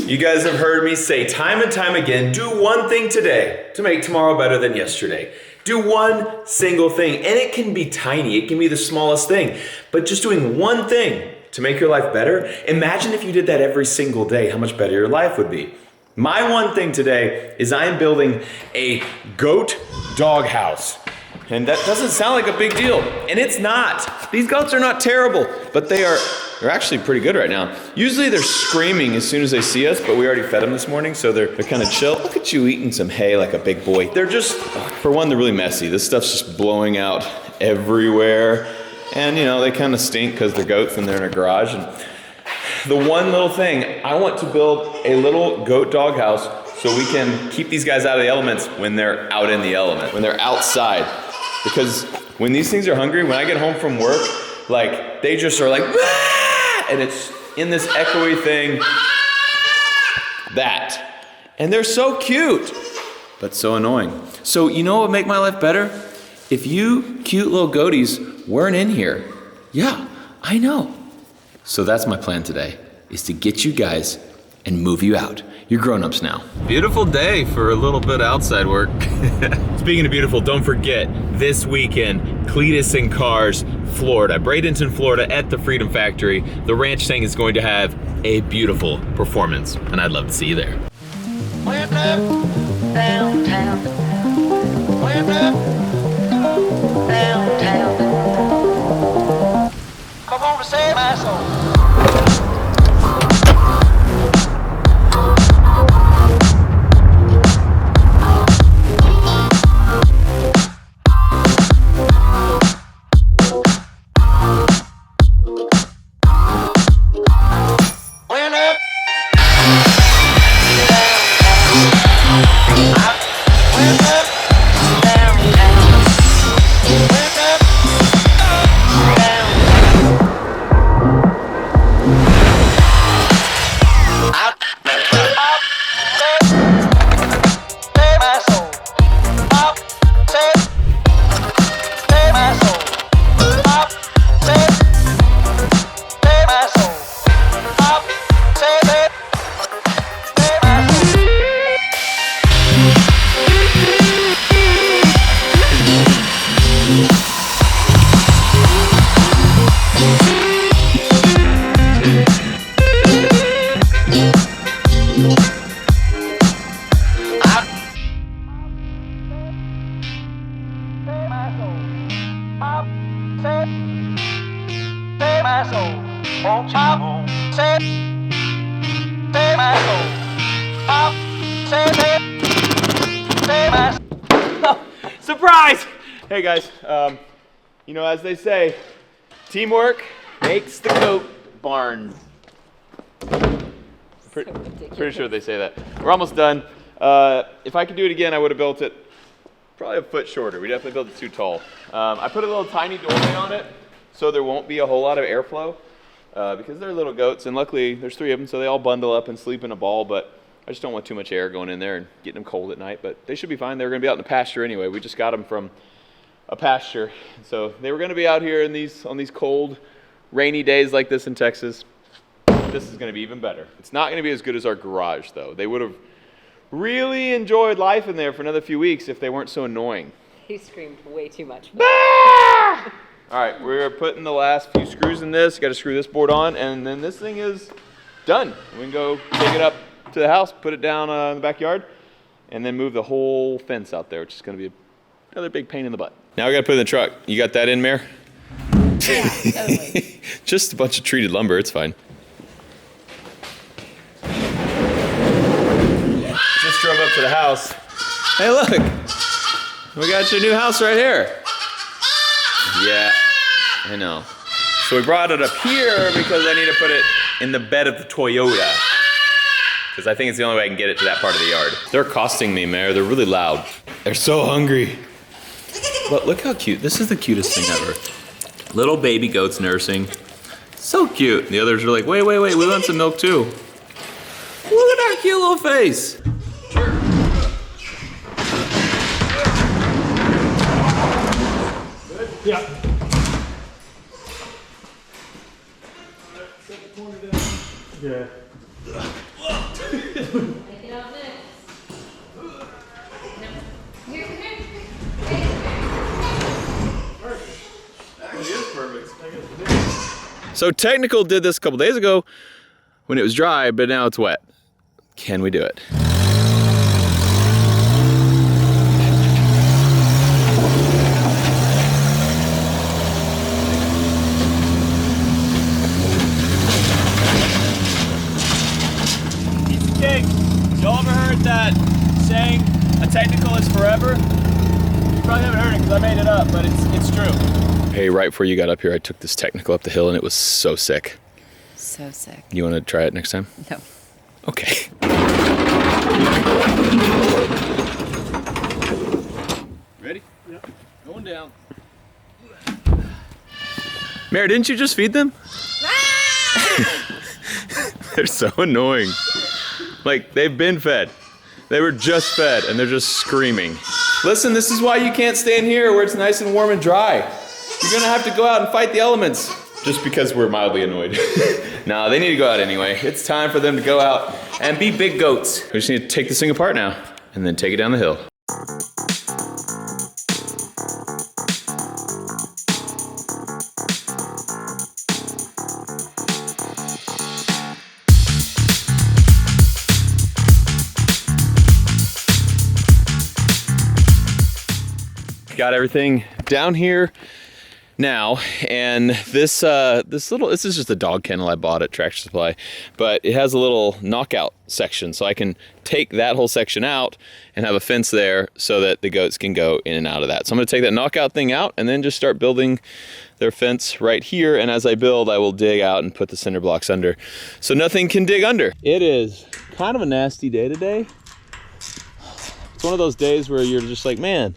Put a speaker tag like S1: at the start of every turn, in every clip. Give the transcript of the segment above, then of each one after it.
S1: You guys have heard me say time and time again, do one thing today to make tomorrow better than yesterday. Do one single thing, and it can be tiny, it can be the smallest thing, but just doing one thing to make your life better, imagine if you did that every single day, how much better your life would be. My one thing today is I am building a goat dog house. And that doesn't sound like a big deal, and it's not. These goats are not terrible, but they're actually pretty good right now. Usually they're screaming as soon as they see us, but we already fed them this morning, so they're kind of chill. Look at you eating some hay like a big boy. They're just, for one, they're really messy. This stuff's just blowing out everywhere. And they kind of stink because they're goats and they're in a garage. And the one little thing, I want to build a little goat dog house so we can keep these guys out of the elements when they're out in the element, when they're outside. Because when these things are hungry, when I get home from work, like they just are like, ah! And it's in this echoey thing, that. And they're so cute, but so annoying. So you know what would make my life better? If you cute little goaties weren't in here. Yeah, I know. So that's my plan today, is to get you guys and move you out. You're grown-ups now. Beautiful day for a little bit of outside work. Speaking of beautiful, don't forget, this weekend, Cletus and Cars, Florida, Bradenton, Florida, at the Freedom Factory. The ranch thing is going to have a beautiful performance, and I'd love to see you there.
S2: Went up downtown. Went up downtown. Come on to save my soul.
S1: Surprise! Hey guys, as they say, teamwork makes the goat barn. Pretty sure they say that. We're almost done. If I could do it again, I would have built it probably a foot shorter. We definitely built it too tall. I put a little tiny doorway on it so there won't be a whole lot of airflow because they're little goats, and luckily there's 3 of them, so they all bundle up and sleep in a ball, but I just don't want too much air going in there and getting them cold at night, but they should be fine. They're going to be out in the pasture anyway. We just got them from a pasture, so they were going to be out here on these cold, rainy days like this in Texas. This is going to be even better. It's not going to be as good as our garage, though. They would have really enjoyed life in there for another few weeks if they weren't so annoying.
S3: He screamed way too much.
S1: Ah! All right, we're putting the last few screws in this. Got to screw this board on, and then this thing is done. We can go take it up to the house, put it down in the backyard, and then move the whole fence out there, which is going to be another big pain in the butt. Now we got to put it in the truck. You got that in, Mare?
S3: Yeah, totally.
S1: Just a bunch of treated lumber. It's fine. Just drove up to the house. Hey, look. We got your new house right here. Yeah, I know. So we brought it up here because I need to put it in the bed of the Toyota. Because I think it's the only way I can get it to that part of the yard. They're accosting me, Mare. They're really loud. They're so hungry. But look how cute. This is the cutest thing ever. Little baby goats nursing. So cute. The others are like, wait, we want some milk too. Look at our cute little face.
S4: Yeah. Yeah.
S1: So Technical did this a couple days ago when it was dry, but now it's wet. Can we do it? Piece of cake. Y'all ever heard that saying, a technical is forever? You probably haven't heard it because I made it up, but it's true. Hey, right before you got up here, I took this Technical up the hill and it was so sick.
S3: So sick.
S1: You want to try it next time?
S3: No.
S1: Okay. Ready? Yep. Going down. Mary, didn't you just feed them? They're so annoying. Like, they've been fed. They were just fed and they're just screaming. Listen, this is why you can't stay in here where it's nice and warm and dry. You're gonna have to go out and fight the elements. Just because we're mildly annoyed. No, they need to go out anyway. It's time for them to go out and be big goats. We just need to take this thing apart now and then take it down the hill. Got everything down here now, and this is just a dog kennel I bought at Tractor Supply, but it has a little knockout section, so I can take that whole section out and have a fence there so that the goats can go in and out of that. So I'm gonna take that knockout thing out and then just start building their fence right here, and as I build, I will dig out and put the cinder blocks under so nothing can dig under. It is kind of a nasty day today. It's one of those days where you're just like, man,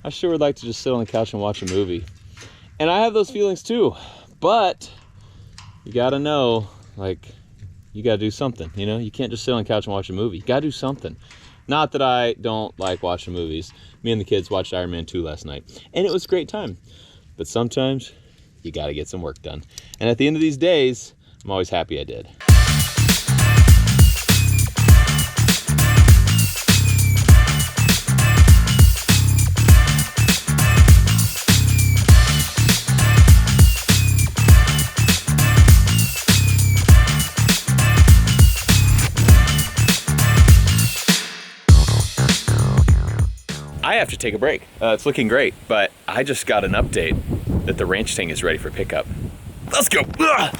S1: I sure would like to just sit on the couch and watch a movie. And I have those feelings too, but you gotta know, like, you gotta do something, you know? You can't just sit on the couch and watch a movie. You gotta do something. Not that I don't like watching movies. Me and the kids watched Iron Man 2 last night, and it was a great time. But sometimes, you gotta get some work done. And at the end of these days, I'm always happy I did. I have to take a break. It's looking great, but I just got an update that the ranch tank is ready for pickup. Let's go. Ugh.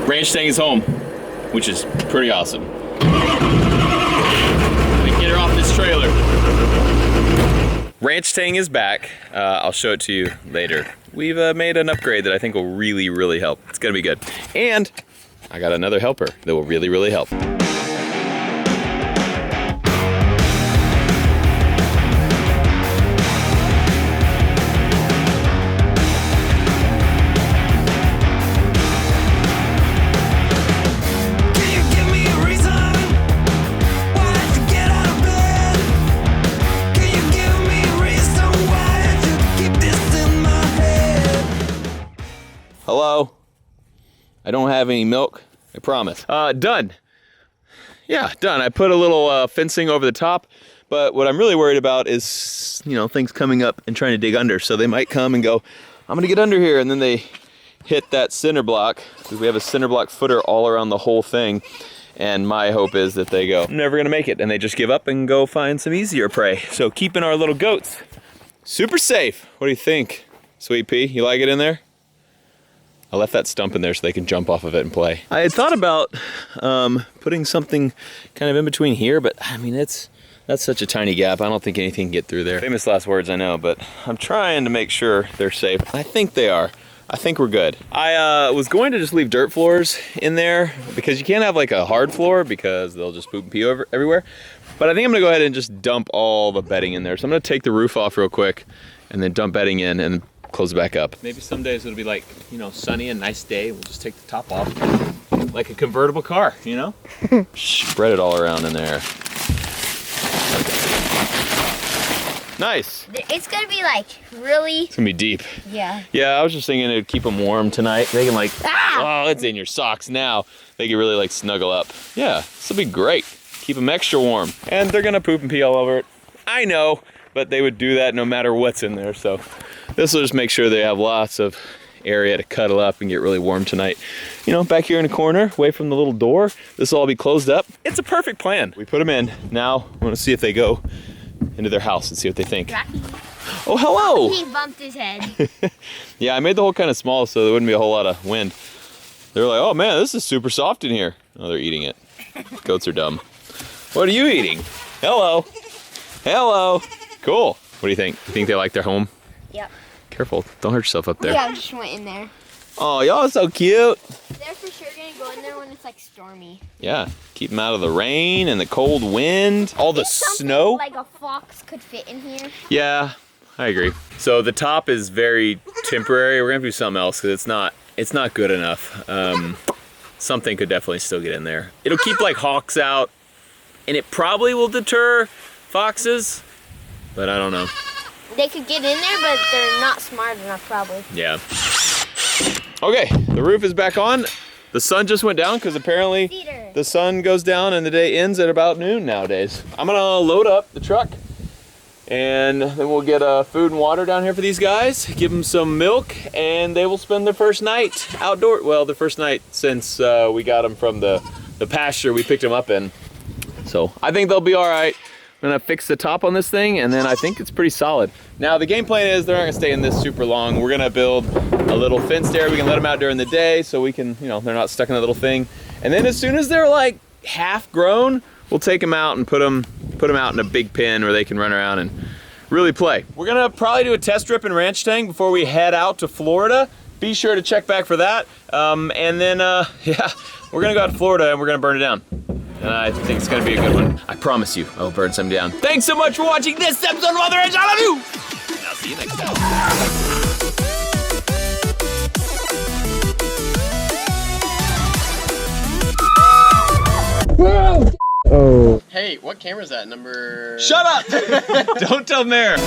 S1: Ranch tank is home, which is pretty awesome. Let me get her off this trailer. Ranch Tang is back. I'll show it to you later. We've made an upgrade that I think will really, really help. It's gonna be good. And I got another helper that will really, really help. Hello? I don't have any milk, I promise. Done. Yeah, done. I put a little fencing over the top, but what I'm really worried about is, you know, things coming up and trying to dig under. So they might come and go, I'm gonna get under here, and then they hit that cinder block, because we have a cinder block footer all around the whole thing. And my hope is that they go, I'm never gonna make it, and they just give up and go find some easier prey. So keeping our little goats super safe. What do you think? Sweet Pea, you like it in there? I left that stump in there so they can jump off of it and play. I had thought about putting something kind of in between here, but I mean, that's such a tiny gap. I don't think anything can get through there. Famous last words, I know, but I'm trying to make sure they're safe. I think they are. I think we're good. I was going to just leave dirt floors in there because you can't have like a hard floor because they'll just poop and pee everywhere. But I think I'm gonna go ahead and just dump all the bedding in there. So I'm gonna take the roof off real quick and then dump bedding in and close it back up. Maybe some days it'll be like, you know, sunny and nice day. We'll just take the top off like a convertible car, you know? Spread it all around in there. Nice.
S4: It's gonna be like really.
S1: It's gonna be deep.
S4: Yeah.
S1: Yeah, I was just thinking it'd keep them warm tonight. They can like, oh, it's in your socks now. They can really like snuggle up. Yeah, this will be great. Keep them extra warm. And they're gonna poop and pee all over it. I know, but they would do that no matter what's in there. So this will just make sure they have lots of area to cuddle up and get really warm tonight. You know, back here in the corner, away from the little door, this will all be closed up. It's a perfect plan. We put them in. Now, I wanna see if they go into their house and see what they think.
S4: Rocky.
S1: Oh, hello!
S4: He bumped his head.
S1: Yeah, I made the hole kind of small so there wouldn't be a whole lot of wind. They were like, oh man, this is super soft in here. Oh, they're eating it. Goats are dumb. What are you eating? Hello. Hello. Cool. What do you think? You think they like their home?
S4: Yep.
S1: Careful, don't hurt yourself up there.
S4: Yeah, I just went in there.
S1: Oh, y'all are so cute.
S4: They're for sure gonna go in there when it's like stormy.
S1: Yeah, keep them out of the rain and the cold wind, all the snow.
S4: Like a fox could fit in here.
S1: Yeah, I agree. So the top is very temporary. We're gonna do something else because it's not good enough. Something could definitely still get in there. It'll keep like hawks out, and it probably will deter foxes, but I don't know.
S4: They could get in there, but they're not smart enough, probably.
S1: Yeah. Okay, the roof is back on. The sun just went down because apparently
S4: Cedar.
S1: the sun goes down and the day ends at about noon nowadays. I'm gonna load up the truck and then we'll get food and water down here for these guys, give them some milk, and they will spend their first night outdoor. Well, the first night since we got them from the pasture we picked them up in. So I think they'll be all right. I'm gonna fix the top on this thing and then I think it's pretty solid. Now the game plan is they're not gonna stay in this super long. We're gonna build a little fenced area. We can let them out during the day so we can, you know, they're not stuck in that little thing. And then as soon as they're like half grown, we'll take them out and put them out in a big pen where they can run around and really play. We're gonna probably do a test strip and ranch tank before we head out to Florida. Be sure to check back for that. And then, yeah, we're gonna go out to Florida and we're gonna burn it down. And I think it's gonna be a good one. I promise you, I'll burn some down. Thanks so much for watching this episode of Mother Edge. I love you! And I'll see you next time.
S5: Hey, what camera is that? Number...
S1: Shut up! Don't tell Mare.